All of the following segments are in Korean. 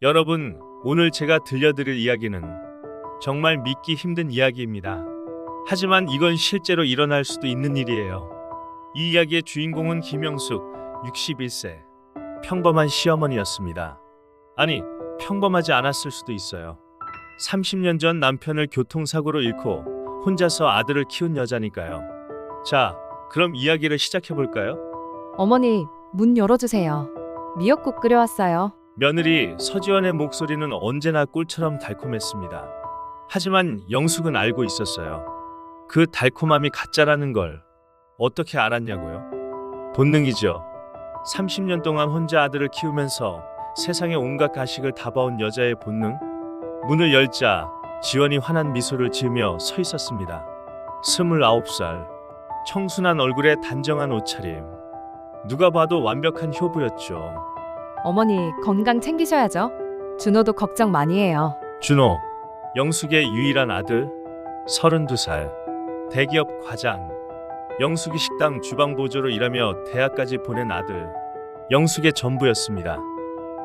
여러분, 오늘 제가 들려드릴 이야기는 정말 믿기 힘든 이야기입니다. 하지만 이건 실제로 일어날 수도 있는 일이에요. 이 이야기의 주인공은 김영숙, 61세. 평범한 시어머니였습니다. 아니, 평범하지 않았을 수도 있어요. 30년 전 남편을 교통사고로 잃고 혼자서 아들을 키운 여자니까요. 자, 그럼 이야기를 시작해볼까요? 어머니, 문 열어주세요. 미역국 끓여왔어요. 며느리 서지원의 목소리는 언제나 꿀처럼 달콤했습니다. 하지만 영숙은 알고 있었어요. 그 달콤함이 가짜라는 걸 어떻게 알았냐고요? 본능이죠. 30년 동안 혼자 아들을 키우면서 세상의 온갖 가식을 다 봐온 여자의 본능? 문을 열자 지원이 환한 미소를 지으며 서 있었습니다. 29살, 청순한 얼굴에 단정한 옷차림. 누가 봐도 완벽한 효부였죠. 어머니, 건강 챙기셔야죠. 준호도 걱정 많이 해요. 준호, 영숙의 유일한 아들, 32살, 대기업 과장. 영숙이 식당 주방 보조로 일하며 대학까지 보낸 아들, 영숙의 전부였습니다.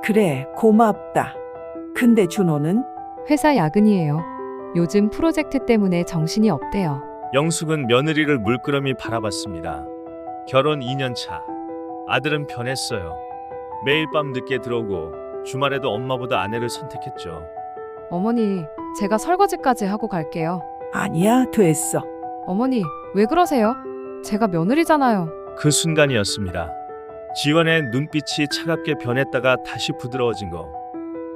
그래, 고맙다. 근데 준호는? 회사 야근이에요. 요즘 프로젝트 때문에 정신이 없대요. 영숙은 며느리를 물끄러미 바라봤습니다. 결혼 2년 차. 아들은 변했어요. 매일 밤 늦게 들어오고 주말에도 엄마보다 아내를 선택했죠. 어머니, 제가 설거지까지 하고 갈게요. 아니야, 됐어. 어머니, 왜 그러세요? 제가 며느리잖아요. 그 순간이었습니다. 지원의 눈빛이 차갑게 변했다가 다시 부드러워진 거.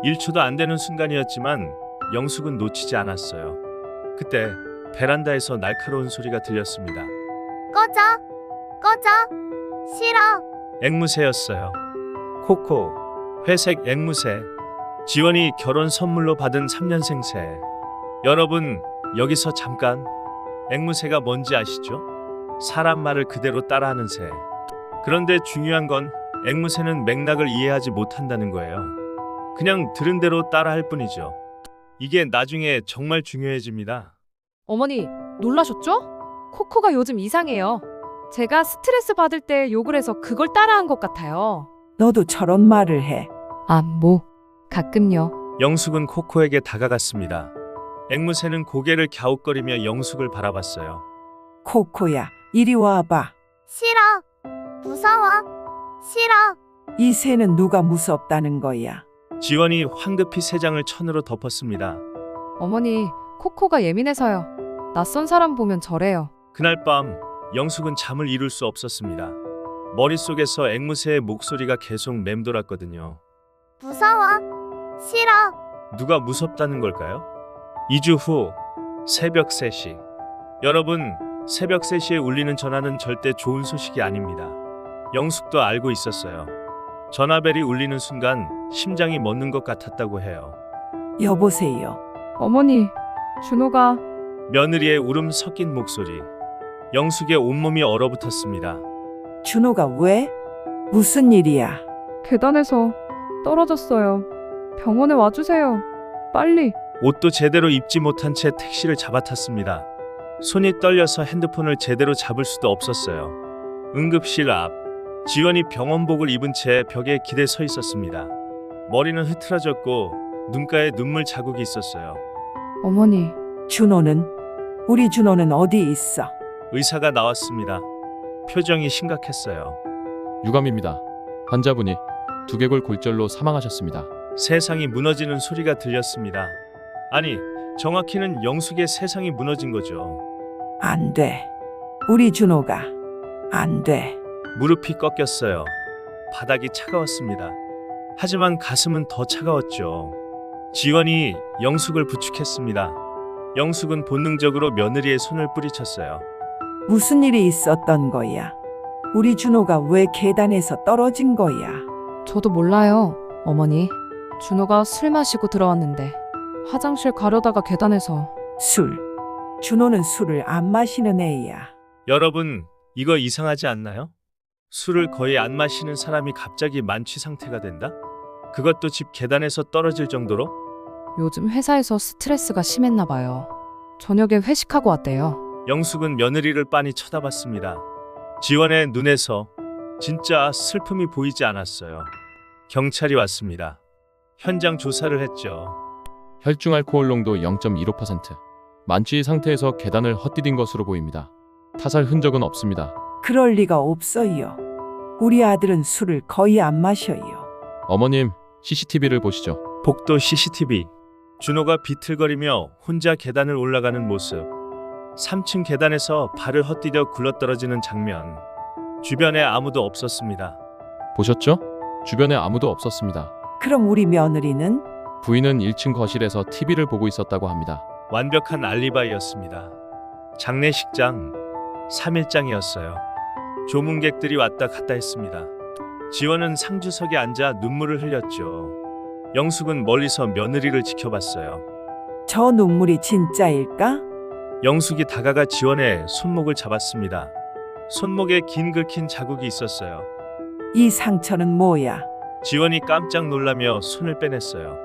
1초도 안 되는 순간이었지만 영숙은 놓치지 않았어요. 그때 베란다에서 날카로운 소리가 들렸습니다. 꺼져! 꺼져! 싫어! 앵무새였어요. 코코, 회색 앵무새. 지원이 결혼 선물로 받은 3년생 새. 여러분, 여기서 잠깐. 앵무새가 뭔지 아시죠? 사람 말을 그대로 따라하는 새. 그런데 중요한 건 앵무새는 맥락을 이해하지 못한다는 거예요. 그냥 들은 대로 따라할 뿐이죠. 이게 나중에 정말 중요해집니다. 어머니, 놀라셨죠? 코코가 요즘 이상해요. 제가 스트레스 받을 때 욕을 해서 그걸 따라한 것 같아요. 너도 저런 말을 해. 아, 가끔요. 영숙은 코코에게 다가갔습니다. 앵무새는 고개를 갸웃거리며 영숙을 바라봤어요. 코코야, 이리 와봐. 싫어! 무서워! 싫어! 이 새는 누가 무섭다는 거야? 지원이 황급히 새 장을 천으로 덮었습니다. 어머니, 코코가 예민해서요. 낯선 사람 보면 저래요. 그날 밤 영숙은 잠을 이룰 수 없었습니다. 머릿속에서 앵무새의 목소리가 계속 맴돌았거든요. 무서워! 싫어! 누가 무섭다는 걸까요? 2주 후 새벽 3시. 여러분, 새벽 3시에 울리는 전화는 절대 좋은 소식이 아닙니다. 영숙도 알고 있었어요. 전화벨이 울리는 순간 심장이 멎는 것 같았다고 해요. 여보세요. 어머니, 준호가 며느리의 울음 섞인 목소리. 영숙의 온몸이 얼어붙었습니다. 준호가 왜? 무슨 일이야? 계단에서 떨어졌어요. 병원에 와주세요. 빨리. 옷도 제대로 입지 못한 채 택시를 잡아탔습니다. 손이 떨려서 핸드폰을 제대로 잡을 수도 없었어요. 응급실 앞. 지원이 병원복을 입은 채 벽에 기대 서 있었습니다. 머리는 흐트러졌고 눈가에 눈물 자국이 있었어요. 어머니, 준호는? 우리 준호는 어디 있어? 의사가 나왔습니다. 표정이 심각했어요. 유감입니다. 환자분이 두개골 골절로 사망하셨습니다. 세상이 무너지는 소리가 들렸습니다. 아니, 정확히는 영숙의 세상이 무너진 거죠. 안 돼. 우리 준호가. 안 돼. 무릎이 꺾였어요. 바닥이 차가웠습니다. 하지만 가슴은 더 차가웠죠. 지원이 영숙을 부축했습니다. 영숙은 본능적으로 며느리의 손을 뿌리쳤어요. 무슨 일이 있었던 거야? 우리 준호가 왜 계단에서 떨어진 거야? 저도 몰라요, 어머니. 준호가 술 마시고 들어왔는데 화장실 가려다가 계단에서. 술. 준호는 술을 안 마시는 애야. 여러분, 이거 이상하지 않나요? 술을 거의 안 마시는 사람이 갑자기 만취 상태가 된다? 그것도 집 계단에서 떨어질 정도로? 요즘 회사에서 스트레스가 심했나 봐요. 저녁에 회식하고 왔대요. 영숙은 며느리를 빤히 쳐다봤습니다. 지원의 눈에서 진짜 슬픔이 보이지 않았어요. 경찰이 왔습니다. 현장 조사를 했죠. 혈중 알코올 농도 0.15%. 만취 상태에서 계단을 헛디딘 것으로 보입니다. 타살 흔적은 없습니다. 그럴 리가 없어요. 우리 아들은 술을 거의 안 마셔요. 어머님, CCTV를 보시죠. 복도 CCTV. 준호가 비틀거리며 혼자 계단을 올라가는 모습. 3층 계단에서 발을 헛디뎌 굴러떨어지는 장면. 주변에 아무도 없었습니다. 보셨죠? 주변에 아무도 없었습니다. 그럼 우리 며느리는? 부인은 1층 거실에서 TV를 보고 있었다고 합니다. 완벽한 알리바이였습니다. 장례식장 3일장이었어요. 조문객들이 왔다 갔다 했습니다. 지원은 상주석에 앉아 눈물을 흘렸죠. 영숙은 멀리서 며느리를 지켜봤어요. 저 눈물이 진짜일까? 영숙이 다가가 지원의 손목을 잡았습니다. 손목에 긴 긁힌 자국이 있었어요. 이 상처는 뭐야? 지원이 깜짝 놀라며 손을 빼냈어요.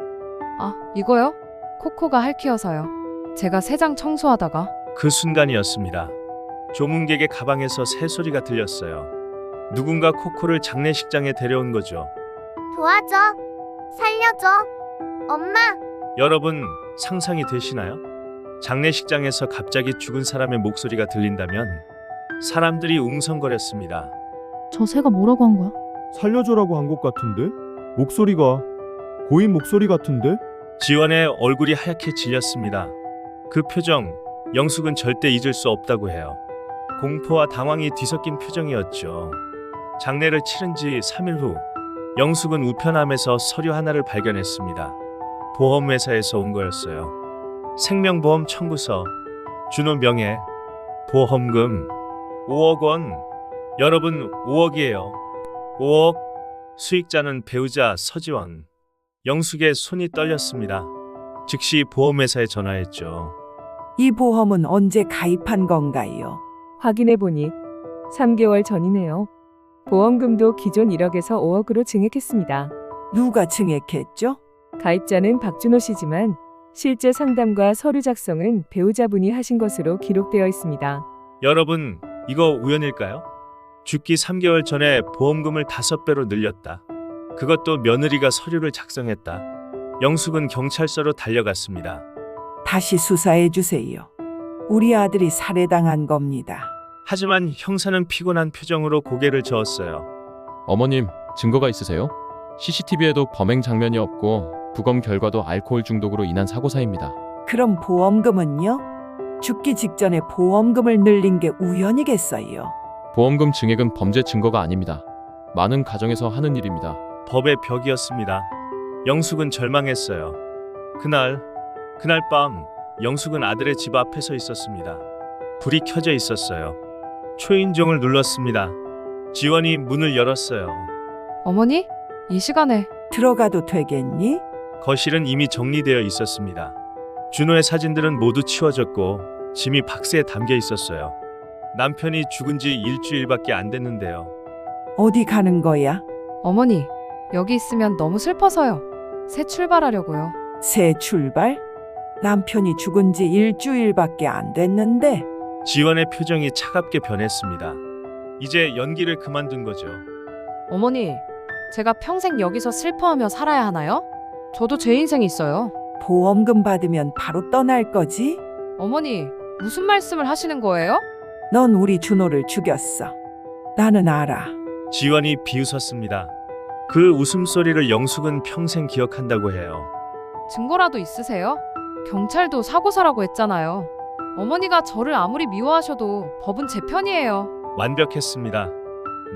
아, 이거요? 코코가 핥히어서요. 제가 세장 청소하다가. 그 순간이었습니다. 조문객의 가방에서 새소리가 들렸어요. 누군가 코코를 장례식장에 데려온 거죠. 도와줘. 살려줘. 엄마. 여러분, 상상이 되시나요? 장례식장에서 갑자기 죽은 사람의 목소리가 들린다면 사람들이 웅성거렸습니다. 저 새가 뭐라고 한 거야? 살려줘라고 한 것 같은데? 목소리가 고인 목소리 같은데? 지원의 얼굴이 하얗게 질렸습니다. 그 표정, 영숙은 절대 잊을 수 없다고 해요. 공포와 당황이 뒤섞인 표정이었죠. 장례를 치른 지 3일 후, 영숙은 우편함에서 서류 하나를 발견했습니다. 보험회사에서 온 거였어요. 생명보험 청구서, 준호 명예, 보험금 5억 원. 여러분, 5억이에요. 5억. 수익자는 배우자 서지원. 영숙의 손이 떨렸습니다. 즉시 보험회사에 전화했죠. 이 보험은 언제 가입한 건가요? 확인해보니 3개월 전이네요. 보험금도 기존 1억에서 5억으로 증액했습니다. 누가 증액했죠? 가입자는 박준호 씨지만 실제 상담과 서류 작성은 배우자분이 하신 것으로 기록되어 있습니다. 여러분, 이거 우연일까요? 죽기 3개월 전에 보험금을 5배로 늘렸다. 그것도 며느리가 서류를 작성했다. 영숙은 경찰서로 달려갔습니다. 다시 수사해 주세요. 우리 아들이 살해당한 겁니다. 하지만 형사는 피곤한 표정으로 고개를 저었어요. 어머님, 증거가 있으세요? CCTV에도 범행 장면이 없고 부검 결과도 알코올 중독으로 인한 사고사입니다. 그럼 보험금은요? 죽기 직전에 보험금을 늘린 게 우연이겠어요. 보험금 증액은 범죄 증거가 아닙니다. 많은 가정에서 하는 일입니다. 법의 벽이었습니다. 영숙은 절망했어요. 그날 밤 영숙은 아들의 집 앞에 서 있었습니다. 불이 켜져 있었어요. 초인종을 눌렀습니다. 지원이 문을 열었어요. 어머니? 이 시간에. 들어가도 되겠니? 거실은 이미 정리되어 있었습니다. 준호의 사진들은 모두 치워졌고 짐이 박스에 담겨 있었어요. 남편이 죽은 지 일주일밖에 안 됐는데요. 어디 가는 거야? 어머니, 여기 있으면 너무 슬퍼서요. 새 출발하려고요. 새 출발? 남편이 죽은 지 일주일밖에 안 됐는데 지원의 표정이 차갑게 변했습니다. 이제 연기를 그만둔 거죠. 어머니, 제가 평생 여기서 슬퍼하며 살아야 하나요? 저도 제 인생이 있어요. 보험금 받으면 바로 떠날 거지? 어머니, 무슨 말씀을 하시는 거예요? 넌 우리 준호를 죽였어. 나는 알아. 지원이 비웃었습니다. 그 웃음소리를 영숙은 평생 기억한다고 해요. 증거라도 있으세요? 경찰도 사고사라고 했잖아요. 어머니가 저를 아무리 미워하셔도 법은 제 편이에요. 완벽했습니다.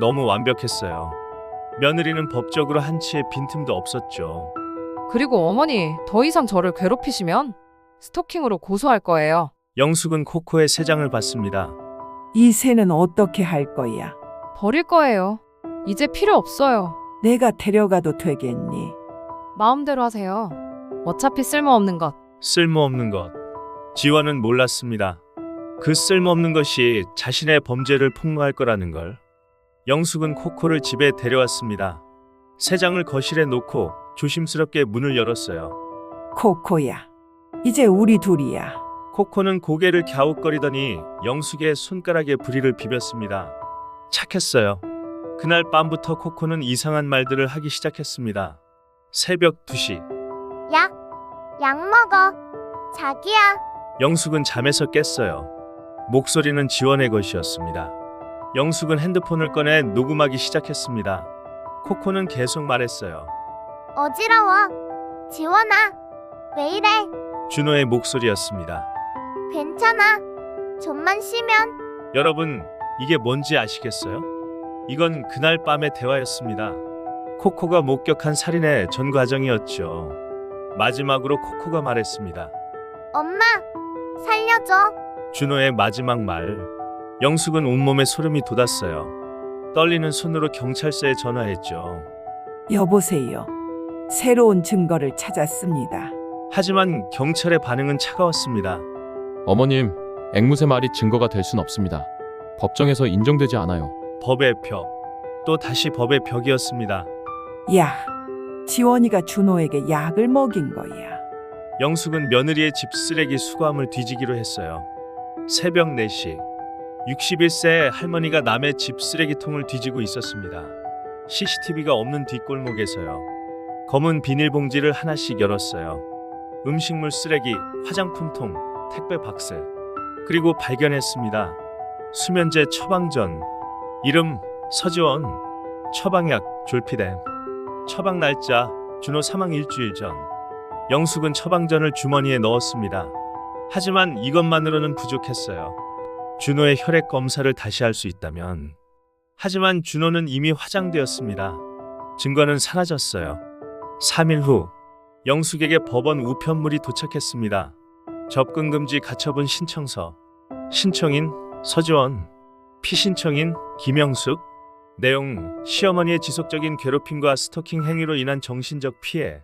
너무 완벽했어요. 며느리는 법적으로 한치의 빈틈도 없었죠. 그리고 어머니, 더 이상 저를 괴롭히시면 스토킹으로 고소할 거예요. 영숙은 코코의 세 장을 받습니다. 이 새는 어떻게 할 거야? 버릴 거예요. 이제 필요 없어요. 내가 데려가도 되겠니? 마음대로 하세요. 어차피 쓸모없는 것. 쓸모없는 것. 지원은 몰랐습니다. 그 쓸모없는 것이 자신의 범죄를 폭로할 거라는 걸. 영숙은 코코를 집에 데려왔습니다. 세 장을 거실에 놓고 조심스럽게 문을 열었어요. 코코야, 이제 우리 둘이야. 코코는 고개를 갸웃거리더니 영숙의 손가락에 부리를 비볐습니다. 착했어요. 그날 밤부터 코코는 이상한 말들을 하기 시작했습니다. 새벽 2시. 약 먹어. 자기야. 영숙은 잠에서 깼어요. 목소리는 지원의 것이었습니다. 영숙은 핸드폰을 꺼내 녹음하기 시작했습니다. 코코는 계속 말했어요. 어지러워. 지원아. 왜 이래? 준호의 목소리였습니다. 괜찮아. 좀만 쉬면. 여러분, 이게 뭔지 아시겠어요? 이건 그날 밤의 대화였습니다. 코코가 목격한 살인의 전 과정이었죠. 마지막으로 코코가 말했습니다. 엄마. 살려줘. 준호의 마지막 말. 영숙은 온몸에 소름이 돋았어요. 떨리는 손으로 경찰서에 전화했죠. 여보세요. 새로운 증거를 찾았습니다. 하지만 경찰의 반응은 차가웠습니다. 어머님, 앵무새 말이 증거가 될 순 없습니다. 법정에서 인정되지 않아요. 법의 벽. 또 다시 법의 벽이었습니다. 야, 지원이가 준호에게 약을 먹인 거야. 영숙은 며느리의 집 쓰레기 수거함을 뒤지기로 했어요. 새벽 4시. 61세의 할머니가 남의 집 쓰레기통을 뒤지고 있었습니다. CCTV가 없는 뒷골목에서요. 검은 비닐봉지를 하나씩 열었어요. 음식물 쓰레기, 화장품통, 택배 박스. 그리고 발견했습니다. 수면제 처방전. 이름 서지원. 처방약 졸피뎀. 처방 날짜 준호 사망 일주일 전. 영숙은 처방전을 주머니에 넣었습니다. 하지만 이것만으로는 부족했어요. 준호의 혈액 검사를 다시 할 수 있다면. 하지만 준호는 이미 화장되었습니다. 증거는 사라졌어요. 3일 후 영숙에게 법원 우편물이 도착했습니다. 접근금지 가처분 신청서. 신청인 서지원. 피신청인 김영숙. 내용 시어머니의 지속적인 괴롭힘과 스토킹 행위로 인한 정신적 피해.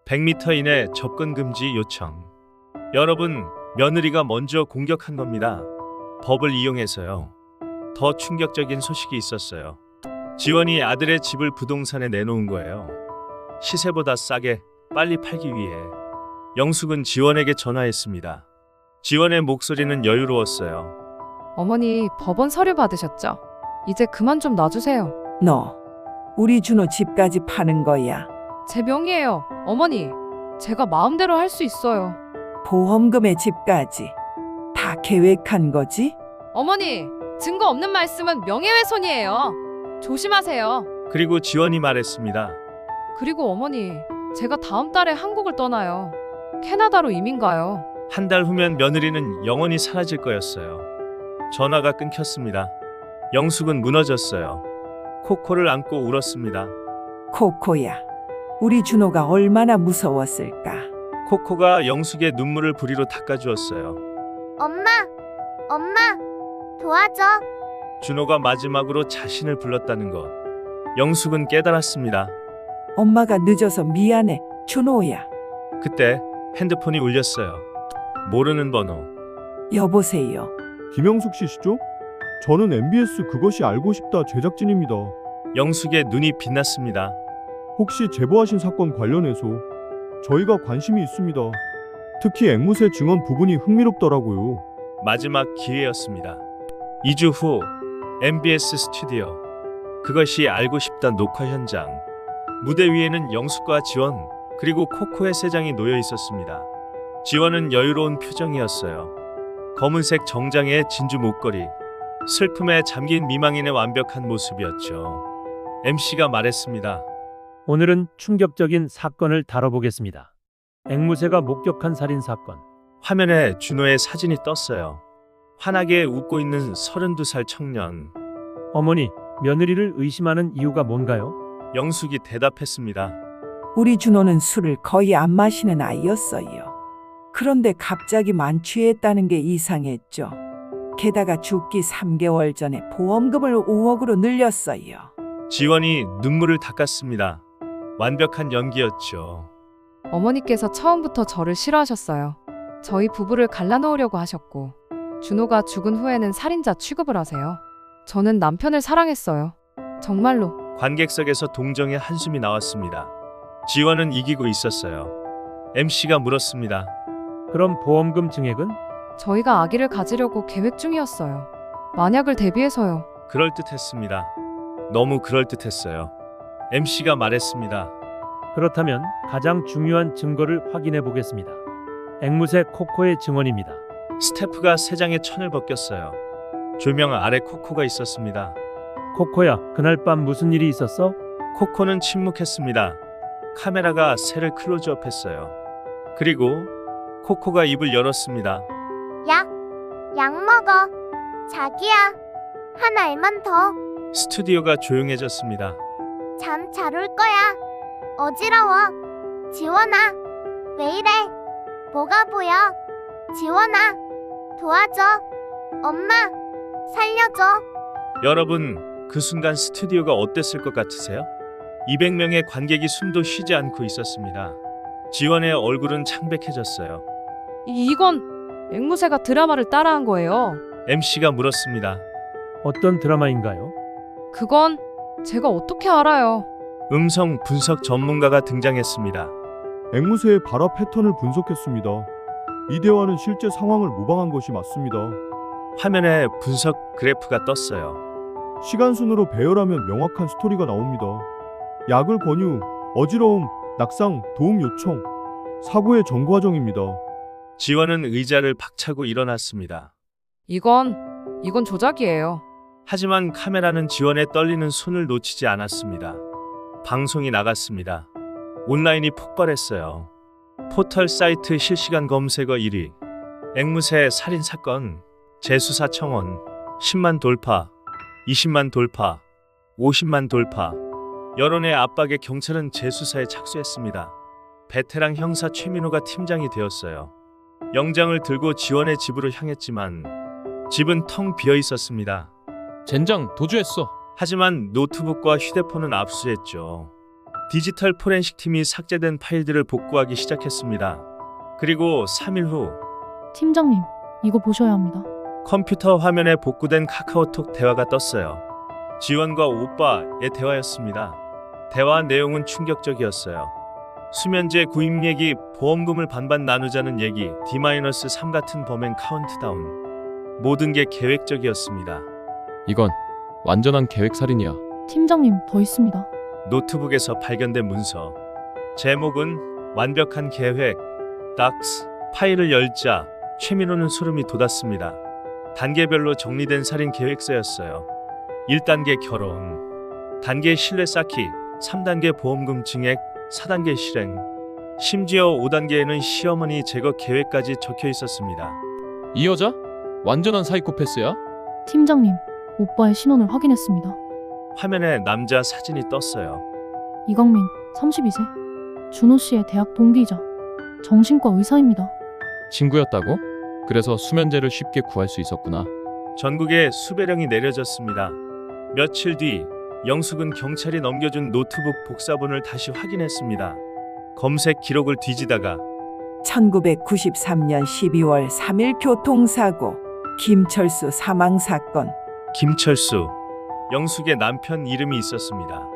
100m 이내 접근금지 요청. 여러분, 며느리가 먼저 공격한 겁니다. 법을 이용해서요. 더 충격적인 소식이 있었어요. 지원이 아들의 집을 부동산에 내놓은 거예요. 시세보다 싸게 빨리 팔기 위해. 영숙은 지원에게 전화했습니다. 지원의 목소리는 여유로웠어요. 어머니, 법원 서류 받으셨죠? 이제 그만 좀 놔주세요. 너, 우리 준호 집까지 파는 거야. 제 명의예요. 어머니, 제가 마음대로 할 수 있어요. 보험금의 집까지. 다 계획한 거지? 어머니, 증거 없는 말씀은 명예훼손이에요. 조심하세요. 그리고 지원이 말했습니다. 그리고 어머니, 제가 다음 달에 한국을 떠나요. 캐나다로 이민 가요. 한 달 후면 며느리는 영원히 사라질 거였어요. 전화가 끊겼습니다. 영숙은 무너졌어요. 코코를 안고 울었습니다. 코코야, 우리 준호가 얼마나 무서웠을까. 코코가 영숙의 눈물을 부리로 닦아주었어요. 엄마. 도와줘. 준호가 마지막으로 자신을 불렀다는 것. 영숙은 깨달았습니다. 엄마가 늦어서 미안해, 준호야. 그때 핸드폰이 울렸어요. 모르는 번호. 여보세요. 김영숙 씨시죠? 저는 MBS 그것이 알고 싶다 제작진입니다. 영숙의 눈이 빛났습니다. 혹시 제보하신 사건 관련해서 저희가 관심이 있습니다. 특히 앵무새 증언 부분이 흥미롭더라고요. 마지막 기회였습니다. 2주 후 MBS 스튜디오. 그것이 알고 싶다 녹화 현장. 무대 위에는 영숙과 지원 그리고 코코의 세 장이 놓여 있었습니다. 지원은 여유로운 표정이었어요. 검은색 정장에 진주 목걸이. 슬픔에 잠긴 미망인의 완벽한 모습이었죠. MC가 말했습니다. 오늘은 충격적인 사건을 다뤄보겠습니다. 앵무새가 목격한 살인 사건. 화면에 준호의 사진이 떴어요. 환하게 웃고 있는 32살 청년. 어머니, 며느리를 의심하는 이유가 뭔가요? 영숙이 대답했습니다. 우리 준호는 술을 거의 안 마시는 아이였어요. 그런데 갑자기 만취했다는 게 이상했죠. 게다가 죽기 3개월 전에 보험금을 5억으로 늘렸어요. 지원이 눈물을 닦았습니다. 완벽한 연기였죠. 어머니께서 처음부터 저를 싫어하셨어요. 저희 부부를 갈라놓으려고 하셨고, 준호가 죽은 후에는 살인자 취급을 하세요. 저는 남편을 사랑했어요. 정말로. 관객석에서 동정의 한숨이 나왔습니다. 지원은 이기고 있었어요. MC가 물었습니다. 그럼 보험금 증액은? 저희가 아기를 가지려고 계획 중이었어요. 만약을 대비해서요. 그럴듯했습니다. 너무 그럴듯했어요. MC가 말했습니다. 그렇다면 가장 중요한 증거를 확인해 보겠습니다. 앵무새 코코의 증언입니다. 스태프가 세 장의 천을 벗겼어요. 조명 아래 코코가 있었습니다. 코코야, 그날 밤 무슨 일이 있었어? 코코는 침묵했습니다. 카메라가 새를 클로즈업했어요. 그리고 코코가 입을 열었습니다. 약 먹어. 자기야, 한 알만 더. 스튜디오가 조용해졌습니다. 잠 잘 올 거야. 어지러워. 지원아, 왜 이래? 뭐가 보여? 지원아, 도와줘. 엄마, 살려줘. 여러분, 그 순간 스튜디오가 어땠을 것 같으세요? 200명의 관객이 숨도 쉬지 않고 있었습니다. 지원의 얼굴은 창백해졌어요. 이건 앵무새가 드라마를 따라한 거예요. MC가 물었습니다. 어떤 드라마인가요? 그건 제가 어떻게 알아요? 음성 분석 전문가가 등장했습니다. 앵무새의 발화 패턴을 분석했습니다. 이 대화는 실제 상황을 모방한 것이 맞습니다. 화면에 분석 그래프가 떴어요. 시간순으로 배열하면 명확한 스토리가 나옵니다. 약을 권유, 어지러움, 낙상, 도움 요청, 사고의 전 과정입니다. 지원은 의자를 박차고 일어났습니다. 이건 조작이에요. 하지만 카메라는 지원의 떨리는 손을 놓치지 않았습니다. 방송이 나갔습니다. 온라인이 폭발했어요. 포털 사이트 실시간 검색어 1위, 앵무새 살인사건, 재수사 청원, 10만 돌파, 20만 돌파, 50만 돌파. 여론의 압박에 경찰은 재수사에 착수했습니다. 베테랑 형사 최민호가 팀장이 되었어요. 영장을 들고 지원의 집으로 향했지만 집은 텅 비어 있었습니다. 젠장 도주했어. 하지만 노트북과 휴대폰은 압수했죠. 디지털 포렌식 팀이 삭제된 파일들을 복구하기 시작했습니다. 그리고 3일 후 팀장님, 이거 보셔야 합니다. 컴퓨터 화면에 복구된 카카오톡 대화가 떴어요. 지원과 오빠의 대화였습니다. 대화 내용은 충격적이었어요. 수면제 구입 얘기, 보험금을 반반 나누자는 얘기, D-3 같은 범행 카운트다운. 모든 게 계획적이었습니다. 이건 완전한 계획살인이야. 팀장님, 더 있습니다. 노트북에서 발견된 문서. 제목은 완벽한 계획, 닥스. 파일을 열자 최민호는 소름이 돋았습니다. 단계별로 정리된 살인 계획서였어요. 1단계 결혼, 단계 신뢰 쌓기, 3단계 보험금 증액, 4단계 실행, 심지어 5단계에는 시어머니 제거 계획까지 적혀 있었습니다. 이 여자? 완전한 사이코패스야? 팀장님, 오빠의 신원을 확인했습니다. 화면에 남자 사진이 떴어요. 이강민, 32세. 준호 씨의 대학 동기이자 정신과 의사입니다. 친구였다고? 그래서 수면제를 쉽게 구할 수 있었구나. 전국에 수배령이 내려졌습니다. 며칠 뒤 영숙은 경찰이 넘겨준 노트북 복사본을 다시 확인했습니다. 검색 기록을 뒤지다가 1993년 12월 3일 교통사고, 김철수 사망사건. 김철수, 영숙의 남편 이름이 있었습니다.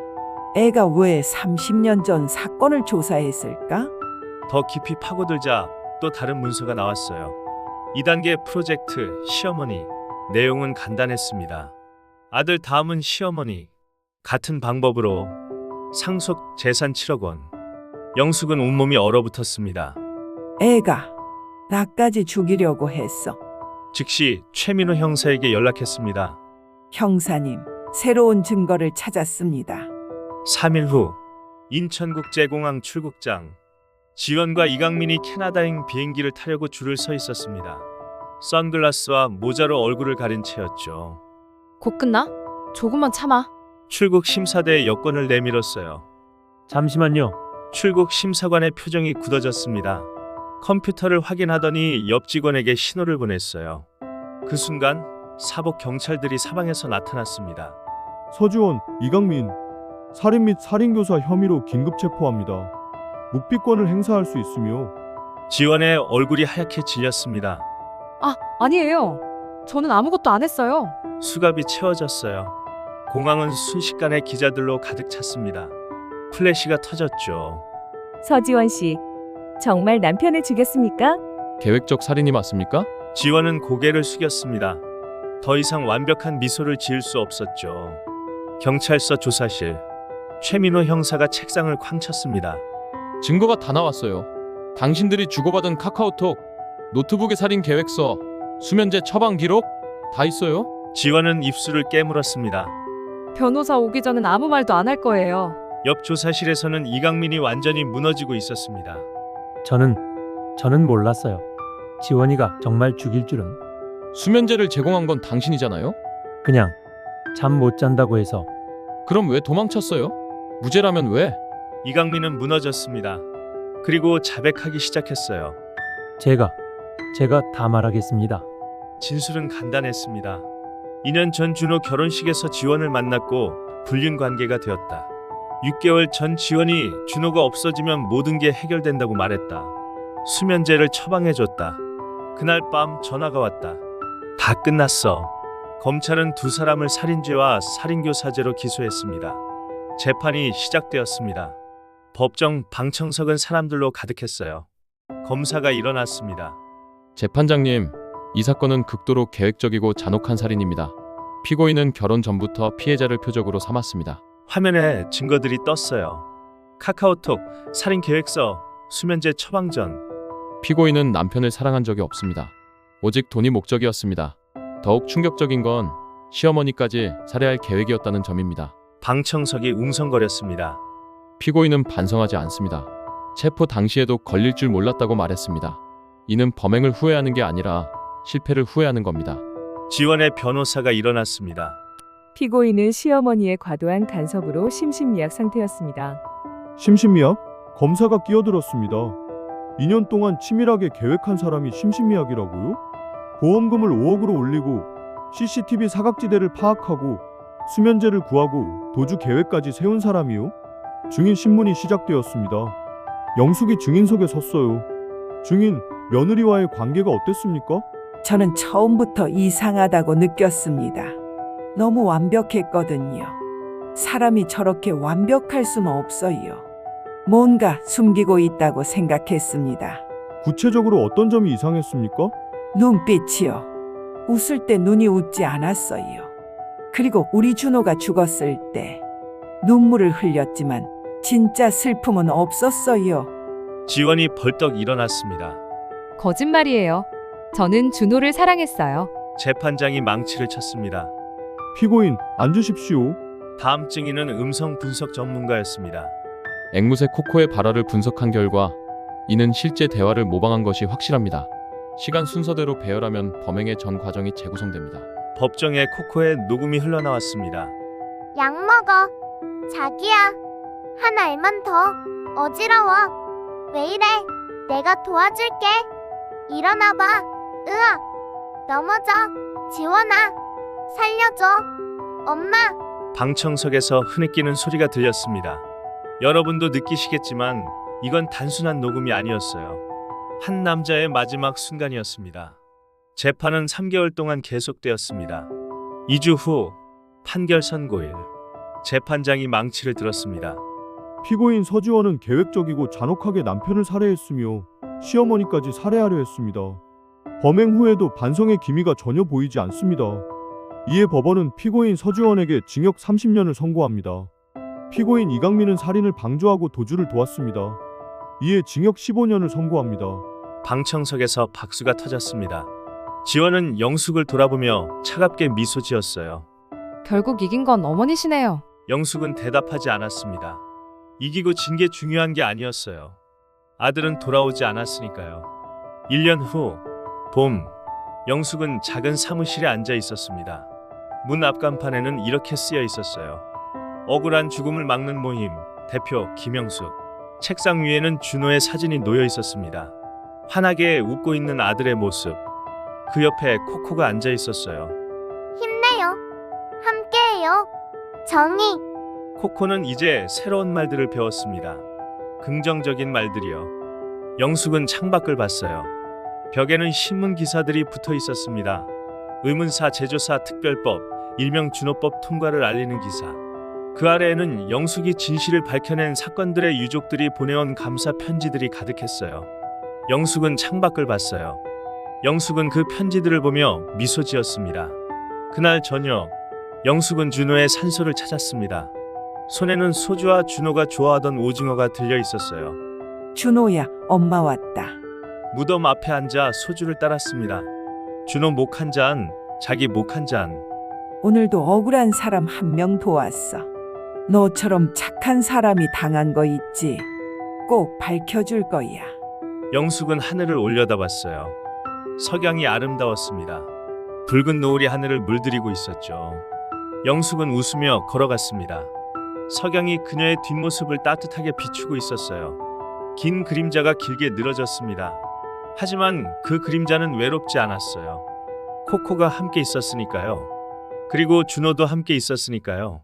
애가 왜 30년 전 사건을 조사했을까? 더 깊이 파고들자 또 다른 문서가 나왔어요. 2단계 프로젝트 시어머니. 내용은 간단했습니다. 아들 다음은 시어머니. 같은 방법으로 상속 재산 7억 원. 영숙은 온몸이 얼어붙었습니다. 애가 나까지 죽이려고 했어. 즉시 최민호 형사에게 연락했습니다. 형사님, 새로운 증거를 찾았습니다. 3일 후 인천국제공항 출국장. 지원과 이강민이 캐나다행 비행기를 타려고 줄을 서 있었습니다. 선글라스와 모자로 얼굴을 가린 채였죠. 곧 끝나? 조금만 참아. 출국 심사대에 여권을 내밀었어요. 잠시만요. 출국 심사관의 표정이 굳어졌습니다. 컴퓨터를 확인하더니 옆 직원에게 신호를 보냈어요. 그 순간 사복 경찰들이 사방에서 나타났습니다. 서지원, 이강민, 살인 및 살인교사 혐의로 긴급 체포합니다. 묵비권을 행사할 수 있으며. 지원의 얼굴이 하얗게 질렸습니다. 아니에요. 저는 아무것도 안 했어요. 수갑이 채워졌어요. 공항은 순식간에 기자들로 가득 찼습니다. 플래시가 터졌죠. 서지원 씨, 정말 남편을 죽였습니까? 계획적 살인이 맞습니까? 지원은 고개를 숙였습니다. 더 이상 완벽한 미소를 지을 수 없었죠. 경찰서 조사실. 최민호 형사가 책상을 쾅 쳤습니다. 증거가 다 나왔어요. 당신들이 주고받은 카카오톡, 노트북의 살인 계획서, 수면제 처방 기록 다 있어요. 지원은 입술을 깨물었습니다. 변호사 오기 전엔 아무 말도 안 할 거예요. 옆 조사실에서는 이강민이 완전히 무너지고 있었습니다. 저는 몰랐어요. 지원이가 정말 죽일 줄은. 수면제를 제공한 건 당신이잖아요. 그냥 잠 못 잔다고 해서. 그럼 왜 도망쳤어요? 무죄라면 왜? 이강민은 무너졌습니다. 그리고 자백하기 시작했어요. 제가 다 말하겠습니다. 진술은 간단했습니다. 2년 전 준호 결혼식에서 지원을 만났고 불륜 관계가 되었다. 6개월 전 지원이 준호가 없어지면 모든 게 해결된다고 말했다. 수면제를 처방해줬다. 그날 밤 전화가 왔다. 다 끝났어. 검찰은 두 사람을 살인죄와 살인교사죄로 기소했습니다. 재판이 시작되었습니다. 법정 방청석은 사람들로 가득했어요. 검사가 일어났습니다. 재판장님, 이 사건은 극도로 계획적이고 잔혹한 살인입니다. 피고인은 결혼 전부터 피해자를 표적으로 삼았습니다. 화면에 증거들이 떴어요. 카카오톡, 살인 계획서, 수면제 처방 전. 피고인은 남편을 사랑한 적이 없습니다. 오직 돈이 목적이었습니다. 더욱 충격적인 건 시어머니까지 살해할 계획이었다는 점입니다. 방청석이 웅성거렸습니다. 피고인은 반성하지 않습니다. 체포 당시에도 걸릴 줄 몰랐다고 말했습니다. 이는 범행을 후회하는 게 아니라 실패를 후회하는 겁니다. 지원의 변호사가 일어났습니다. 피고인은 시어머니의 과도한 간섭으로 심신미약 상태였습니다. 심신미약? 검사가 끼어들었습니다. 2년 동안 치밀하게 계획한 사람이 심신미약이라고요? 보험금을 5억으로 올리고 CCTV 사각지대를 파악하고 수면제를 구하고 도주 계획까지 세운 사람이요? 증인 신문이 시작되었습니다. 영숙이 증인석에 섰어요. 증인, 며느리와의 관계가 어땠습니까? 저는 처음부터 이상하다고 느꼈습니다. 너무 완벽했거든요. 사람이 저렇게 완벽할 수는 없어요. 뭔가 숨기고 있다고 생각했습니다. 구체적으로 어떤 점이 이상했습니까? 눈빛이요. 웃을 때 눈이 웃지 않았어요. 그리고 우리 준호가 죽었을 때 눈물을 흘렸지만 진짜 슬픔은 없었어요. 지원이 벌떡 일어났습니다. 거짓말이에요. 저는 준호를 사랑했어요. 재판장이 망치를 쳤습니다. 피고인, 앉으십시오. 다음 증인은 음성 분석 전문가였습니다. 앵무새 코코의 발화를 분석한 결과 이는 실제 대화를 모방한 것이 확실합니다. 시간 순서대로 배열하면 범행의 전 과정이 재구성됩니다. 법정에 코코의 녹음이 흘러나왔습니다. 약 먹어. 자기야. 한 알만 더. 어지러워. 왜 이래? 내가 도와줄게. 일어나봐. 으악. 넘어져. 지원아. 살려줘. 엄마. 방청석에서 흐느끼는 소리가 들렸습니다. 여러분도 느끼시겠지만 이건 단순한 녹음이 아니었어요. 한 남자의 마지막 순간이었습니다. 재판은 3개월 동안 계속되었습니다. 2주 후 판결 선고일. 재판장이 망치를 들었습니다. 피고인 서지원은 계획적이고 잔혹하게 남편을 살해했으며 시어머니까지 살해하려 했습니다. 범행 후에도 반성의 기미가 전혀 보이지 않습니다. 이에 법원은 피고인 서지원에게 징역 30년을 선고합니다. 피고인 이강민은 살인을 방조하고 도주를 도왔습니다. 이에 징역 15년을 선고합니다. 방청석에서 박수가 터졌습니다. 지원은 영숙을 돌아보며 차갑게 미소 지었어요. 결국 이긴 건 어머니시네요. 영숙은 대답하지 않았습니다. 이기고 진 게 중요한 게 아니었어요. 아들은 돌아오지 않았으니까요. 1년 후 봄, 영숙은 작은 사무실에 앉아 있었습니다. 문 앞간판에는 이렇게 쓰여 있었어요. 억울한 죽음을 막는 모임, 대표 김영숙. 책상 위에는 준호의 사진이 놓여 있었습니다. 환하게 웃고 있는 아들의 모습. 그 옆에 코코가 앉아 있었어요. 힘내요. 함께해요. 정의. 코코는 이제 새로운 말들을 배웠습니다. 긍정적인 말들이요. 영숙은 창밖을 봤어요. 벽에는 신문 기사들이 붙어 있었습니다. 의문사 제조사 특별법, 일명 준호법 통과를 알리는 기사. 그 아래에는 영숙이 진실을 밝혀낸 사건들의 유족들이 보내온 감사 편지들이 가득했어요. 영숙은 창밖을 봤어요. 영숙은 그 편지들을 보며 미소 지었습니다. 그날 저녁, 영숙은 준호의 산소를 찾았습니다. 손에는 소주와 준호가 좋아하던 오징어가 들려 있었어요. 준호야, 엄마 왔다. 무덤 앞에 앉아 소주를 따랐습니다. 준호 목 한 잔, 자기 목 한 잔. 오늘도 억울한 사람 한 명 도왔어. 너처럼 착한 사람이 당한 거 있지. 꼭 밝혀줄 거야. 영숙은 하늘을 올려다봤어요. 석양이 아름다웠습니다. 붉은 노을이 하늘을 물들이고 있었죠. 영숙은 웃으며 걸어갔습니다. 석양이 그녀의 뒷모습을 따뜻하게 비추고 있었어요. 긴 그림자가 길게 늘어졌습니다. 하지만 그 그림자는 외롭지 않았어요. 코코가 함께 있었으니까요. 그리고 준호도 함께 있었으니까요.